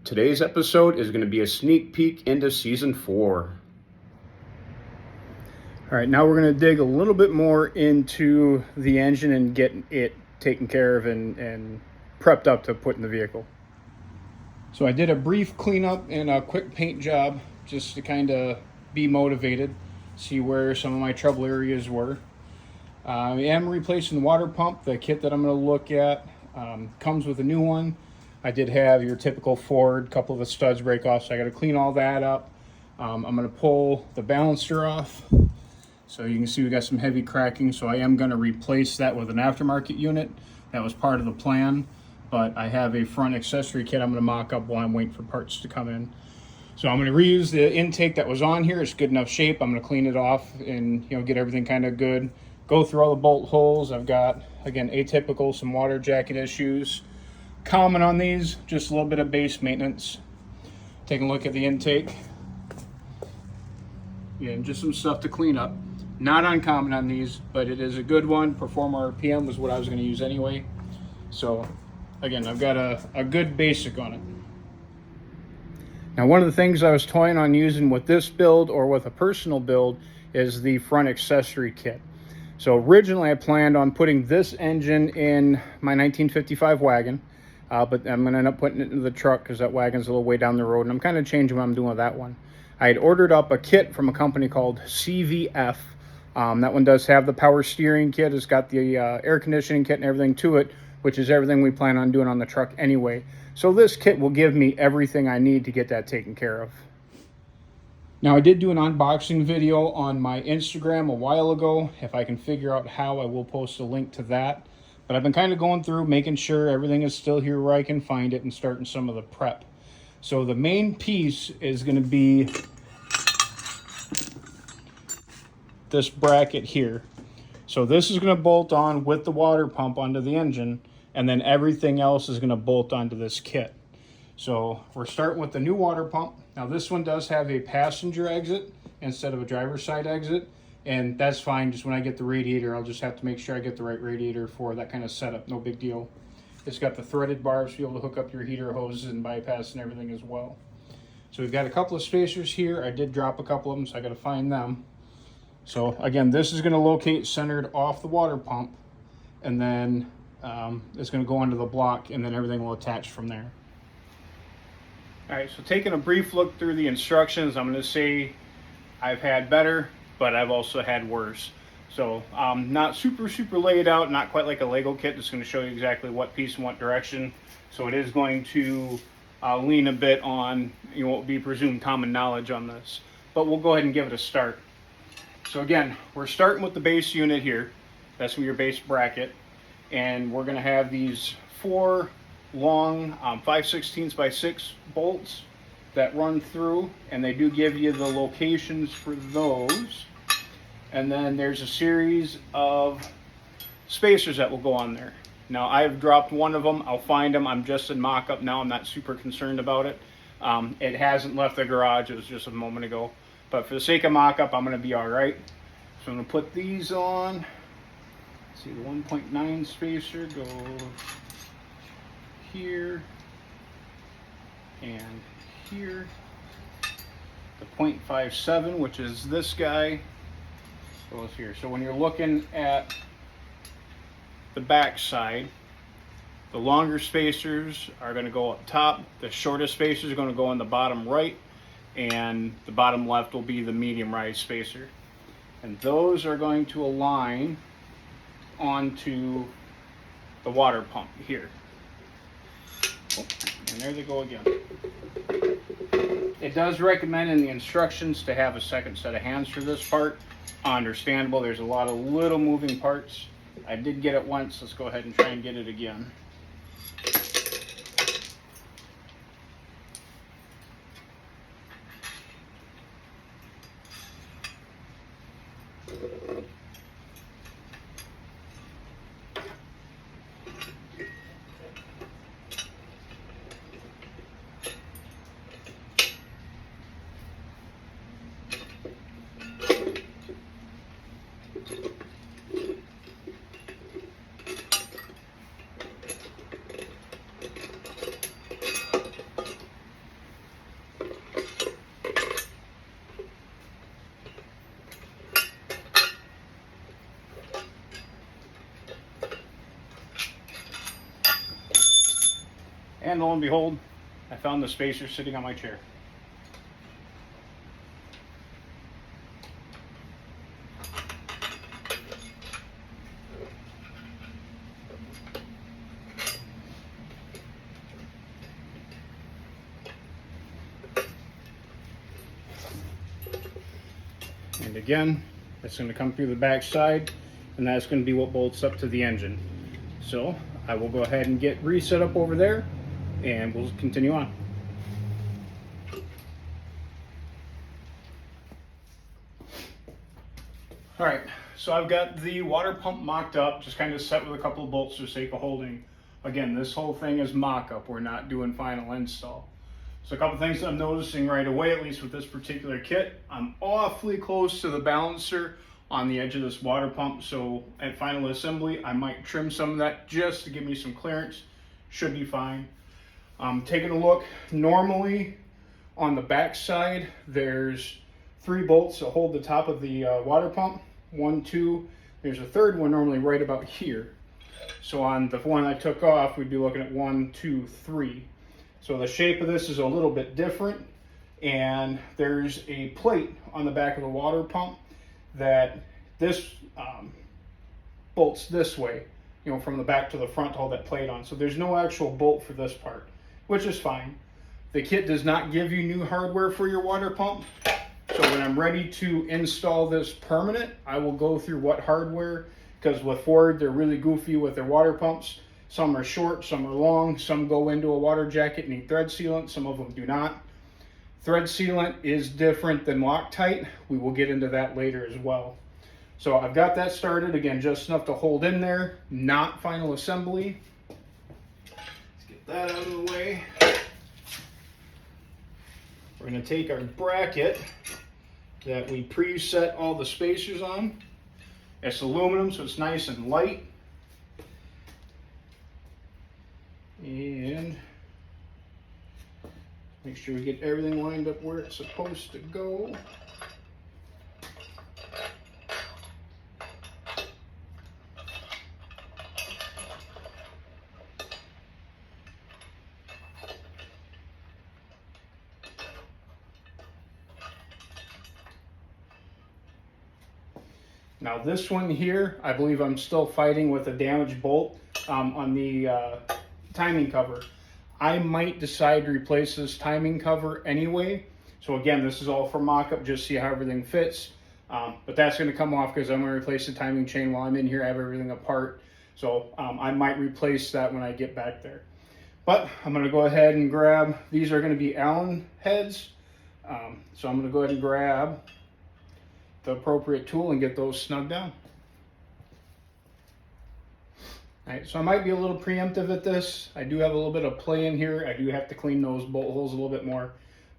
Today's episode is going to be a sneak peek into season 4. All right, now we're going to dig a little bit more into the engine and get it taken care of and prepped up to put in the vehicle. So I did a brief cleanup and a quick paint job just to kind of be motivated, see where some of my trouble areas were. I am replacing the water pump. The kit that I'm going to look at comes with a new one. I did have your typical Ford, couple of the studs break off, so I got to clean all that up. I'm going to pull the balancer off. So you can see we got some heavy cracking, so I am going to replace that with an aftermarket unit. That was part of the plan, but I have a front accessory kit I'm going to mock up while I'm waiting for parts to come in. So I'm going to reuse the intake that was on here. It's good enough shape. I'm going to clean it off and get everything kind of good. Go through all the bolt holes. I've got, again, atypical, some water jacket issues. Common on these, just a little bit of base maintenance. Taking a look at the intake. Yeah, just some stuff to clean up. Not uncommon on these, but it is a good one. Performer RPM was what I was going to use anyway. So, again, I've got a good basic on it. Now, one of the things I was toying on using with this build or with a personal build is the front accessory kit. So originally I planned on putting this engine in my 1955 wagon, but I'm going to end up putting it into the truck because that wagon's a little way down the road, and I'm kind of changing what I'm doing with that one. I had ordered up a kit from a company called CVF. That one does have the power steering kit. It's got the air conditioning kit and everything to it, which is everything we plan on doing on the truck anyway. So this kit will give me everything I need to get that taken care of. Now, I did do an unboxing video on my Instagram a while ago. If I can figure out how, I will post a link to that. But I've been kind of going through, making sure everything is still here where I can find it and starting some of the prep. So the main piece is going to be this bracket here. So this is going to bolt on with the water pump onto the engine, and then everything else is going to bolt onto this kit. So we're starting with the new water pump. Now this one does have a passenger exit instead of a driver's side exit, and that's fine. Just when I get the radiator, I'll just have to make sure I get the right radiator for that kind of setup. No big deal. It's got the threaded barbs to be able to hook up your heater hoses and bypass and everything as well. So we've got a couple of spacers here. I did drop a couple of them, so I got to find them. So again, this is going to locate centered off the water pump, and then it's going to go onto the block, and then everything will attach from there. All right, so taking a brief look through the instructions, I'm going to say I've had better, but I've also had worse. So not super laid out, not quite like a Lego kit. Just going to show you exactly what piece and what direction. So it is going to lean a bit on what will be presumed common knowledge on this. But we'll go ahead and give it a start. So again, we're starting with the base unit here. That's your base bracket. And we're going to have these 4 long 5/16 by 6 bolts that run through, and they do give you the locations for those. And then there's a series of spacers that will go on there. Now I've dropped one of them. I'll find them. I'm just in mock-up now. I'm not super concerned about it. It hasn't left the garage. It was just a moment ago. But for the sake of mock-up, I'm going to be all right. So I'm going to put these on. Let's see, the 1.9 spacer goes here and here. The 0.57, which is this guy, goes here. So when you're looking at the back side, the longer spacers are going to go up top, the shortest spacers are going to go in the bottom right, and the bottom left will be the medium rise spacer. And those are going to align onto the water pump here. Oh, and there they go again. It does recommend in the instructions to have a second set of hands for this part. Understandable, there's a lot of little moving parts. I did get it once. Let's go ahead and try and get it again. And lo and behold, I found the spacer sitting on my chair. And again, that's going to come through the back side, and that's going to be what bolts up to the engine. So I will go ahead and get reset up over there, and we'll continue on. All right, so I've got the water pump mocked up, just kind of set with a couple of bolts for the sake of holding. Again, this whole thing is mock-up. We're not doing final install. So a couple things I'm noticing right away, at least with this particular kit, I'm awfully close to the balancer on the edge of this water pump. So at final assembly, I might trim some of that just to give me some clearance. Should be fine. Taking a look, normally on the back side, there's 3 bolts that hold the top of the water pump. 1, 2, there's a third one normally right about here. So on the one I took off, we'd be looking at 1, 2, 3. So the shape of this is a little bit different, and there's a plate on the back of the water pump that this bolts this way, you know, from the back to the front to hold that plate on. So there's no actual bolt for this part, which is fine. The kit does not give you new hardware for your water pump. So when I'm ready to install this permanent, I will go through what hardware, because with Ford, they're really goofy with their water pumps. Some are short, some are long, some go into a water jacket and need thread sealant, some of them do not. Thread sealant is different than Loctite. We will get into that later as well. So I've got that started, again, just enough to hold in there, not final assembly. Let's get that out of the way. We're going to take our bracket that we preset all the spacers on. It's aluminum, so it's nice and light. And make sure we get everything lined up where it's supposed to go. Now this one here, I believe I'm still fighting with a damaged bolt on the timing cover. I might decide to replace this timing cover anyway. So again, this is all for mock-up, just see how everything fits. But that's going to come off because I'm going to replace the timing chain while I'm in here. I have everything apart. So I might replace that when I get back there. But I'm going to go ahead and grab, these are going to be Allen heads. So I'm going to go ahead and grab the appropriate tool and get those snugged down. All right, so I might be a little preemptive at this. I do have a little bit of play in here. I do have to clean those bolt holes a little bit more,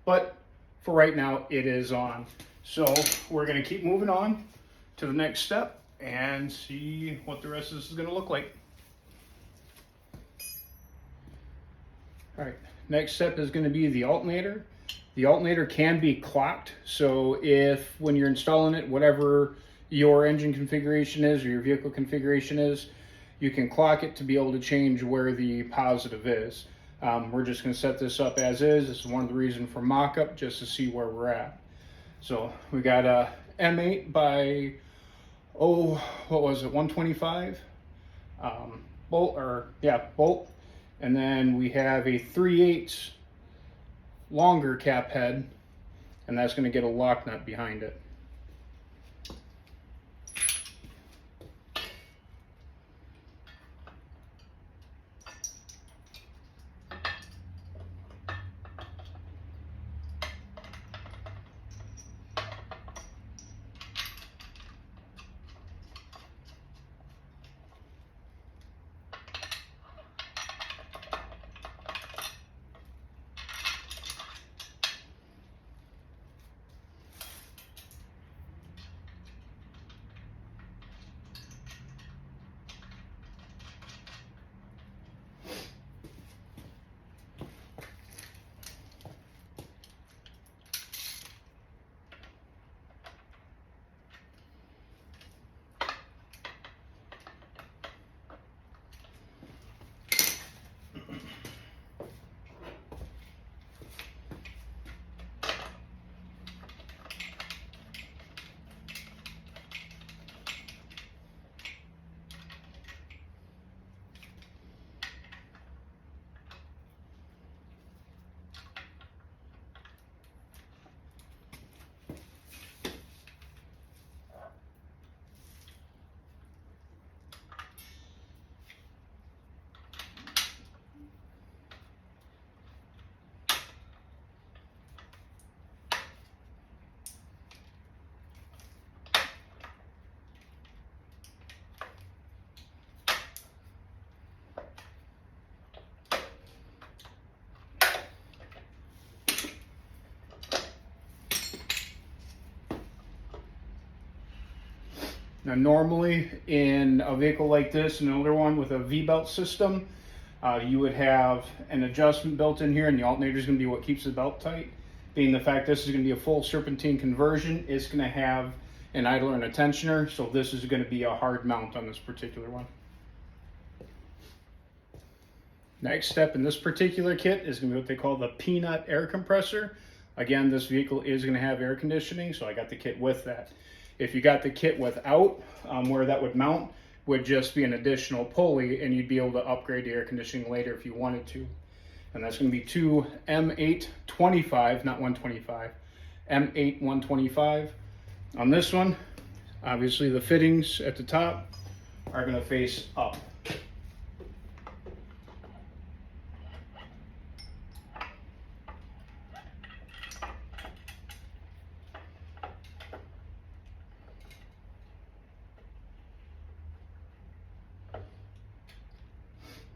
but for right now, it is on. So we're gonna keep moving on to the next step and see what the rest of this is gonna look like. All right, next step is gonna be the alternator. The alternator can be clocked, so if when you're installing it, whatever your engine configuration is or your vehicle configuration is, you can clock it to be able to change where the positive is. We're just going to set this up as is. This is one of the reasons for mock-up, just to see where we're at. So we got a M8 by, what was it, 125 bolt. And then we have a 3/8 longer cap head, and that's going to get a lock nut behind it. Now normally in a vehicle like this, an older one with a V-belt system, you would have an adjustment built in here, and the alternator is going to be what keeps the belt tight. Being the fact this is going to be a full serpentine conversion, it's going to have an idler and a tensioner, so this is going to be a hard mount on this particular one. Next step in this particular kit is going to be what they call the peanut air compressor. Again, this vehicle is going to have air conditioning, so I got the kit with that. If you got the kit without, where that would mount would just be an additional pulley, and you'd be able to upgrade the air conditioning later if you wanted to. And that's going to be two M825, not 125, M8 125. On this one, obviously the fittings at the top are going to face up.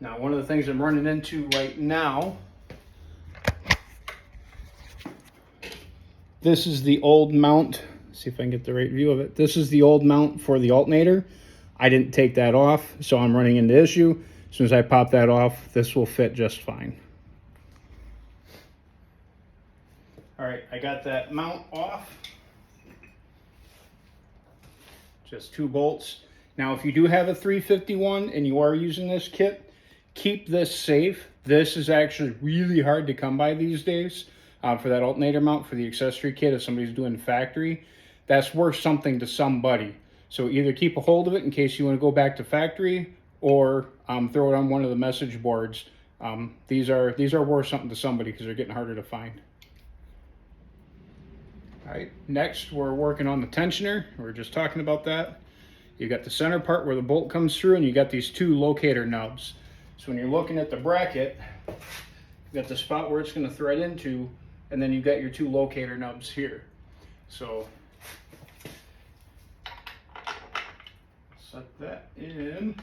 Now, one of the things I'm running into right now, this is the old mount. Let's see if I can get the right view of it. This is the old mount for the alternator. I didn't take that off, so I'm running into issue. As soon as I pop that off, this will fit just fine. All right, I got that mount off. Just 2 bolts. Now, if you do have a 351 and you are using this kit, keep this safe. This is actually really hard to come by these days for that alternator mount for the accessory kit. If somebody's doing factory, that's worth something to somebody. So either keep a hold of it in case you want to go back to factory, or throw it on one of the message boards. These are worth something to somebody because they're getting harder to find. All right, next we're working on the tensioner. We were just talking about that. You got the center part where the bolt comes through, and you got these 2 locator nubs. So when you're looking at the bracket, you got the spot where it's going to thread into, and then you've got your 2 locator nubs here. So set that in.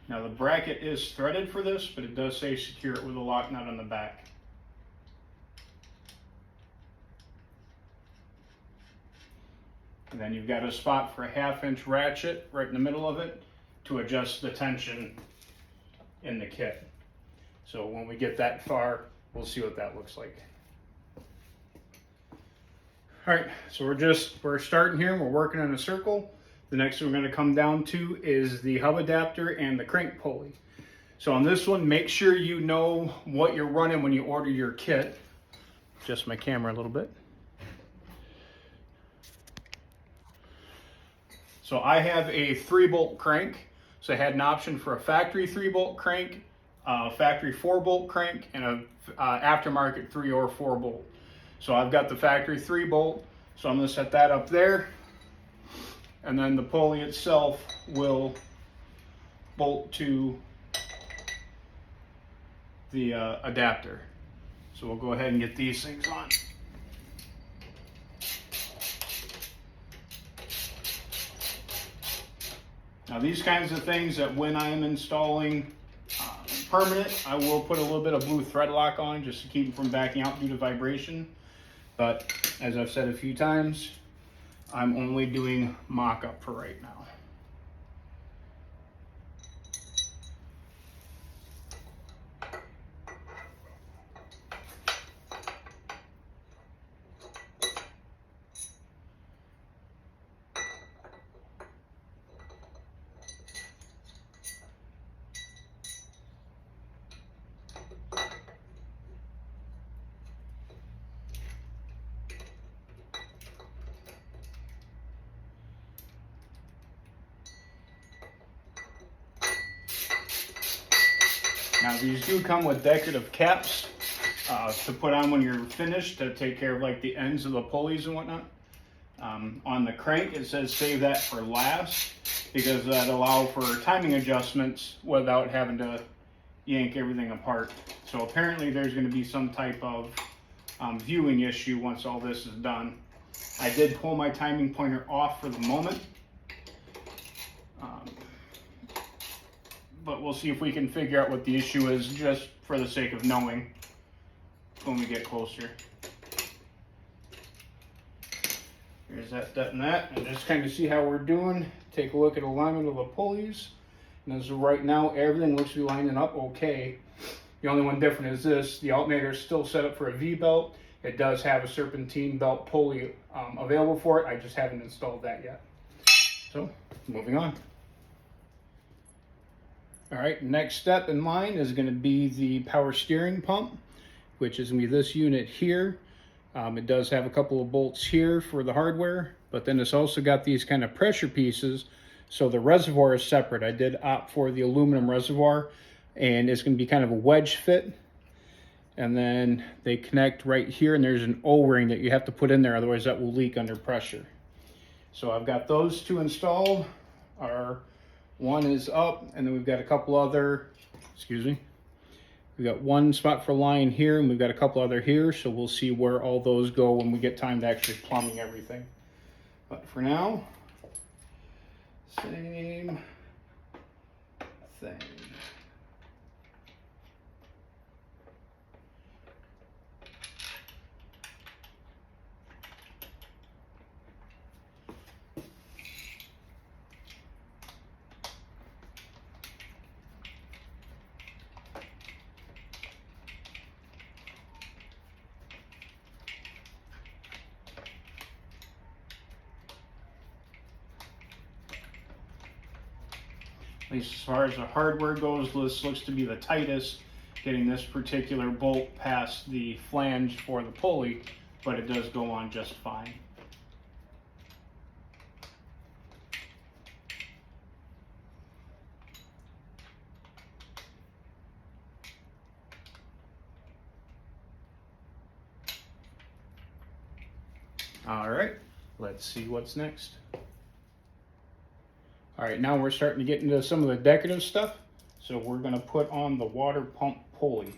Now the bracket is threaded for this, but it does say secure it with a lock nut on the back. And then you've got a spot for a 1/2-inch ratchet right in the middle of it to adjust the tension in the kit. So when we get that far, we'll see what that looks like. All right, so we're starting here. We're working in a circle. The next thing we're going to come down to is the hub adapter and the crank pulley. So on this one, make sure you know what you're running when you order your kit. Adjust my camera a little bit. So I have a 3-bolt crank. So I had an option for a factory 3-bolt crank, a factory 4-bolt crank, and a aftermarket 3 or 4 bolt. So I've got the factory 3-bolt. So I'm going to set that up there. And then the pulley itself will bolt to the adapter. So we'll go ahead and get these things on. Now these kinds of things that when I am installing permanent, I will put a little bit of blue thread lock on just to keep them from backing out due to vibration. But as I've said a few times, I'm only doing mock-up for right now. Now these do come with decorative caps to put on when you're finished to take care of like the ends of the pulleys and whatnot. On the crank it says save that for last because that allows for timing adjustments without having to yank everything apart. So apparently there's going to be some type of viewing issue once all this is done. I did pull my timing pointer off for the moment. but we'll see if we can figure out what the issue is just for the sake of knowing when we get closer. Here's that, that, and that, and just kind of see how we're doing. Take a look at alignment of the pulleys. And as of right now, everything looks to be lining up okay. The only one different is this. The alternator is still set up for a V-belt. It does have a serpentine belt pulley available for it. I just haven't installed that yet. So, moving on. All right, next step in line is going to be the power steering pump, which is going to be this unit here. It does have a couple of bolts here for the hardware, but then it's also got these kind of pressure pieces. So the reservoir is separate. I did opt for the aluminum reservoir, and it's going to be kind of a wedge fit. And then they connect right here, and there's an O-ring that you have to put in there, otherwise that will leak under pressure. So I've got those two installed. Our one is up, and then we've got a couple other, we've got one spot for line here, and we've got a couple other here, so we'll see where all those go when we get time to actually plumbing everything. But for now, same thing. At least as far as the hardware goes, this looks to be the tightest, getting this particular bolt past the flange for the pulley, but it does go on just fine. All right, let's see what's next. All right, now we're starting to get into some of the decorative stuff. So we're going to put on the water pump pulley.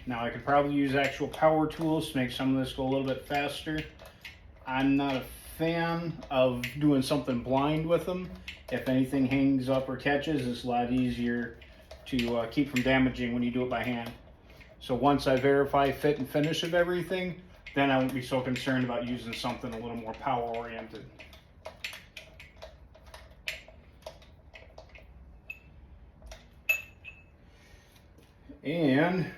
Now I could probably use actual power tools to make some of this go a little bit faster. I'm not a fan of doing something blind with them. If anything hangs up or catches, it's a lot easier to keep from damaging when you do it by hand. So once I verify fit and finish of everything, then I won't be so concerned about using something a little more power oriented. And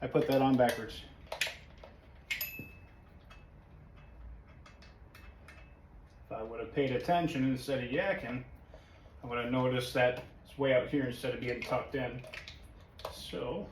I put that on backwards. If I would have paid attention instead of yakking, I would have noticed that it's way out here instead of being tucked in. So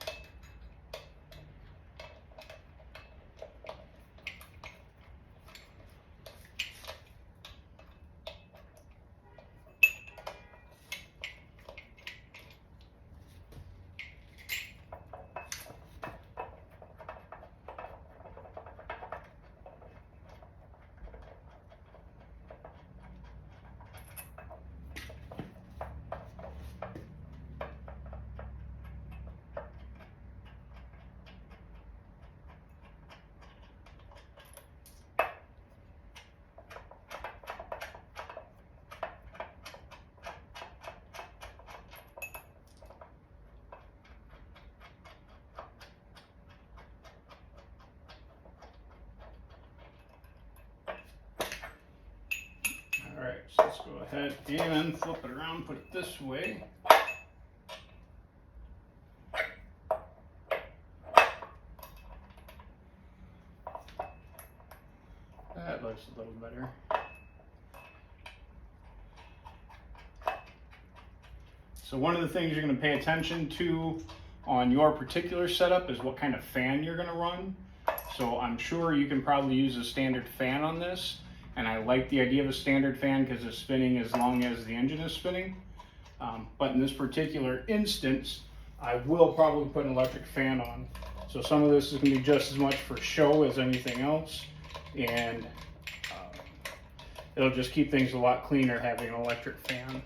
go ahead and flip it around, put it this way. That looks a little better. So one of the things you're going to pay attention to on your particular setup is what kind of fan you're going to run. So I'm sure you can probably use a standard fan on this, and I like the idea of a standard fan because it's spinning as long as the engine is spinning. But in this particular instance, I will probably put an electric fan on. So some of this is going to be just as much for show as anything else, and it'll just keep things a lot cleaner having an electric fan.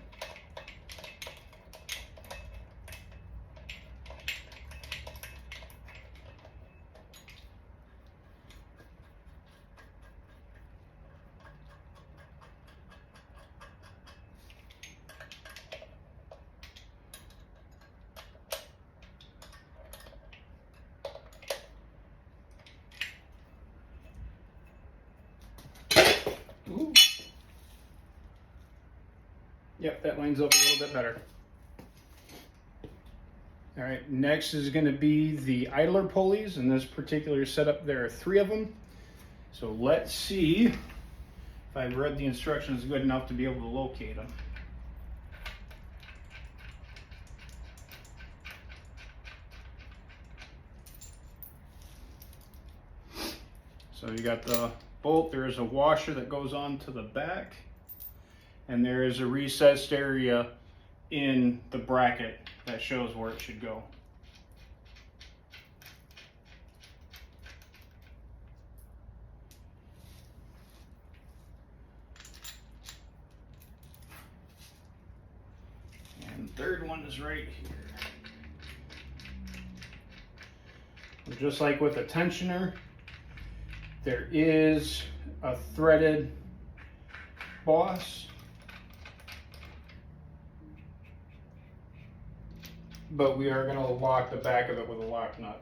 Ooh. Yep, that lines up a little bit better. All right, next is going to be the idler pulleys. In this particular setup, there are 3 of them. So let's see if I've read the instructions good enough to be able to locate them. So you got the bolt, there is a washer that goes on to the back, and there is a recessed area in the bracket that shows where it should go. And the third one is right here. And just like with a tensioner, there is a threaded boss, but we are going to lock the back of it with a lock nut.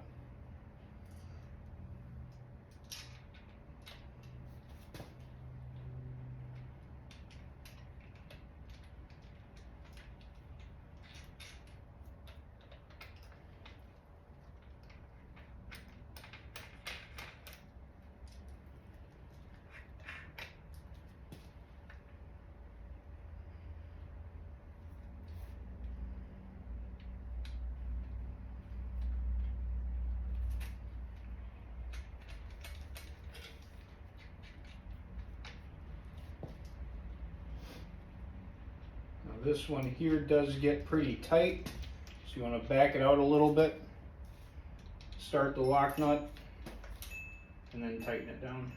This one here does get pretty tight, so you want to back it out a little bit, start the lock nut, and then tighten it down.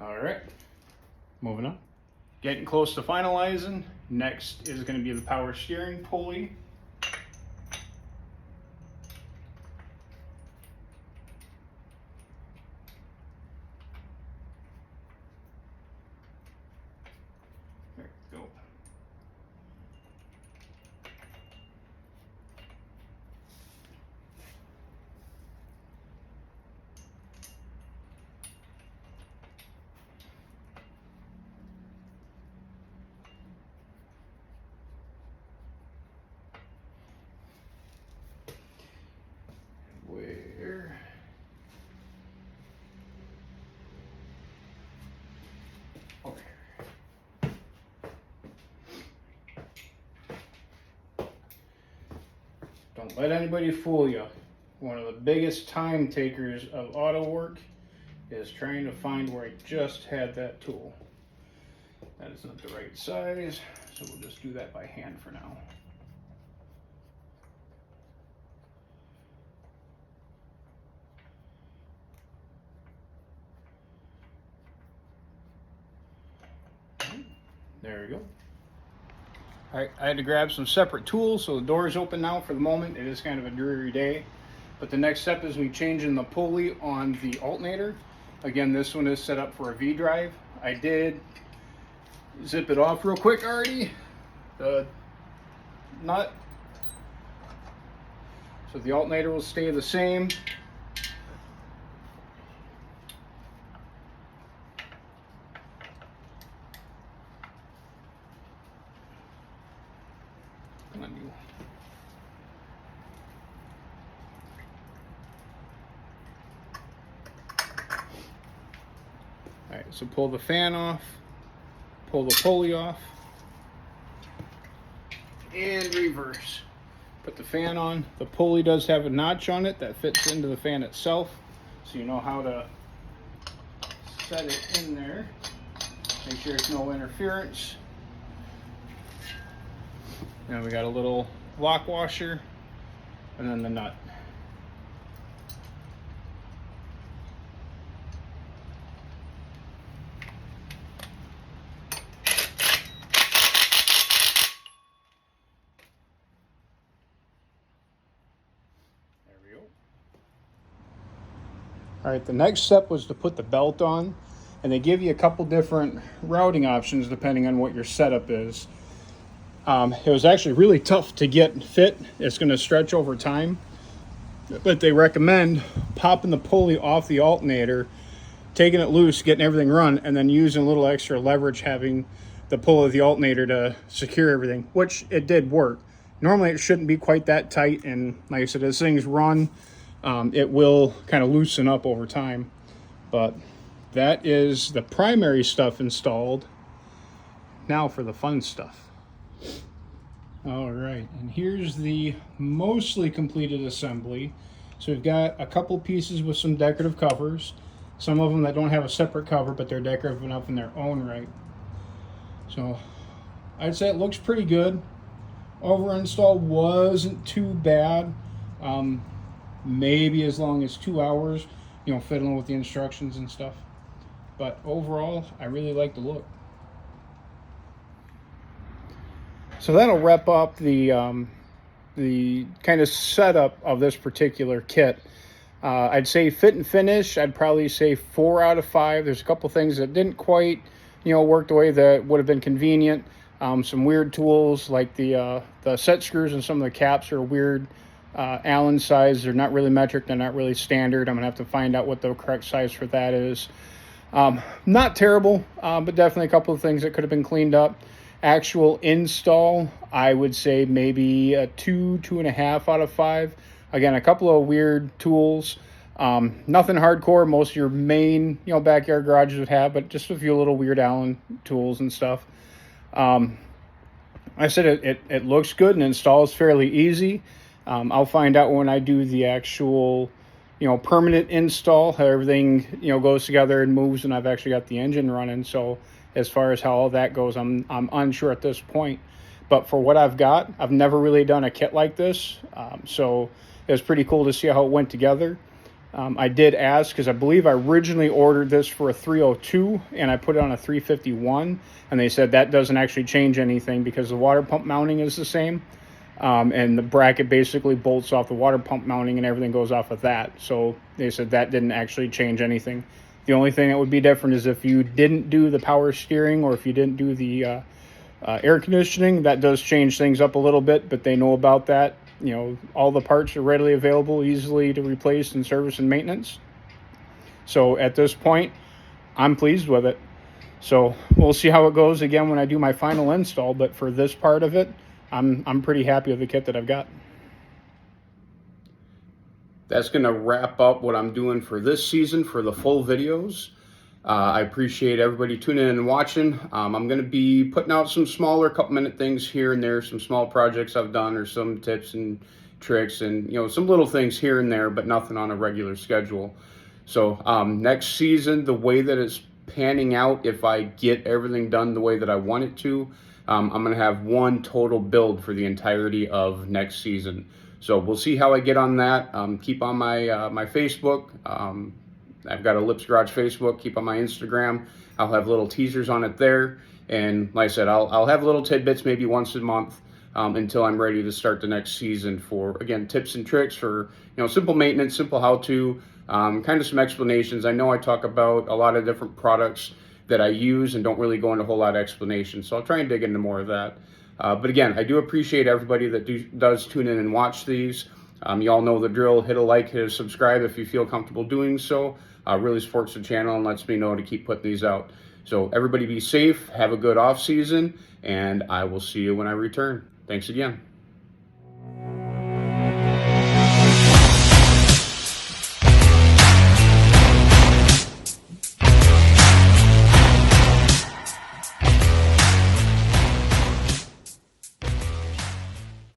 All right, moving on. Getting close to finalizing. Next is going to be the power steering pulley. There we go. Where? Okay. Don't let anybody fool you. One of the biggest time takers of auto work is trying to find where I just had that tool. That is not the right size, so we'll just do that by hand for now. There we go. All right, I had to grab some separate tools, so the door is open now for the moment. It is kind of a dreary day. But the next step is we changing the pulley on the alternator. Again, this one is set up for a V drive. I did zip it off real quick already. The nut. So the alternator will stay the same. All right, so pull the fan off, pull the pulley off, and reverse. Put the fan on. The pulley does have a notch on it that fits into the fan itself, so you know how to set it in there. Make sure there's no interference. Now we got a little lock washer, and then the nut. All right, the next step was to put the belt on, and they give you a couple different routing options depending on what your setup is. It was actually really tough to get fit. It's going to stretch over time, but they recommend popping the pulley off the alternator, taking it loose, getting everything run, and then using a little extra leverage, having the pull of the alternator to secure everything, which it did work. Normally it shouldn't be quite that tight, and like I said, as things run, it will kind of loosen up over time. But that is the primary stuff installed. Now for the fun stuff. All right, and here's the mostly completed assembly. So we've got a couple pieces with some decorative covers. Some of them that don't have a separate cover, but they're decorative enough in their own right. So I'd say it looks pretty good. Over install wasn't too bad. Maybe as long as 2 hours, you know, fiddling with the instructions and stuff. But overall, I really like the look. So that'll wrap up the kind of setup of this particular kit. I'd say fit and finish, I'd probably say 4 out of 5. There's a couple things that didn't quite, you know, work the way that would have been convenient. Some weird tools like the set screws and some of the caps are weird. Allen size, they're not really metric, they're not really standard. I'm gonna have to find out what the correct size for that is. Not terrible, but definitely a couple of things that could have been cleaned up. Actual install, I would say maybe a 2.5 out of 5. Again, a couple of weird tools. Nothing hardcore. Most of your main, you know, backyard garages would have, but just a few little weird Allen tools and stuff. I said it looks good and installs fairly easy. I'll find out when I do the actual, you know, permanent install, how everything, you know, goes together and moves, and I've actually got the engine running. So as far as how all that goes, I'm unsure at this point. But for what I've got, I've never really done a kit like this. So it was pretty cool to see how it went together. I did ask, because I believe I originally ordered this for a 302 and I put it on a 351, and they said that doesn't actually change anything because the water pump mounting is the same. And the bracket basically bolts off the water pump mounting and everything goes off of that. So they said that didn't actually change anything. The only thing that would be different is if you didn't do the power steering or if you didn't do the air conditioning. That does change things up a little bit, but they know about that. You know, all the parts are readily available, easily to replace and service and maintenance. So at this point, I'm pleased with it. So we'll see how it goes again when I do my final install, but for this part of it, I'm pretty happy with the kit that I've got. That's going to wrap up what I'm doing for this season for the full videos. I appreciate everybody tuning in and watching. I'm going to be putting out some smaller couple-minute things here and there, some small projects I've done or some tips and tricks and, you know, some little things here and there, but nothing on a regular schedule. So next season, the way that it's panning out, if I get everything done the way that I want it to, I'm going to have one total build for the entirety of next season. So we'll see how I get on that. Keep on my my Facebook. I've got a Lips Garage Facebook. Keep on my Instagram. I'll have little teasers on it there. And like I said, I'll have little tidbits maybe once a month until I'm ready to start the next season for, again, tips and tricks for, simple maintenance, simple how-to, kind of some explanations. I know I talk about a lot of different products that I use and don't really go into a whole lot of explanation, so I'll try and dig into more of that. But again, I do appreciate everybody that does tune in and watch these. You all know the drill. Hit a like, hit a subscribe if you feel comfortable doing so. Really supports the channel and lets me know to keep putting these out. So everybody be safe, have a good off season, and I will see you when I return. Thanks again.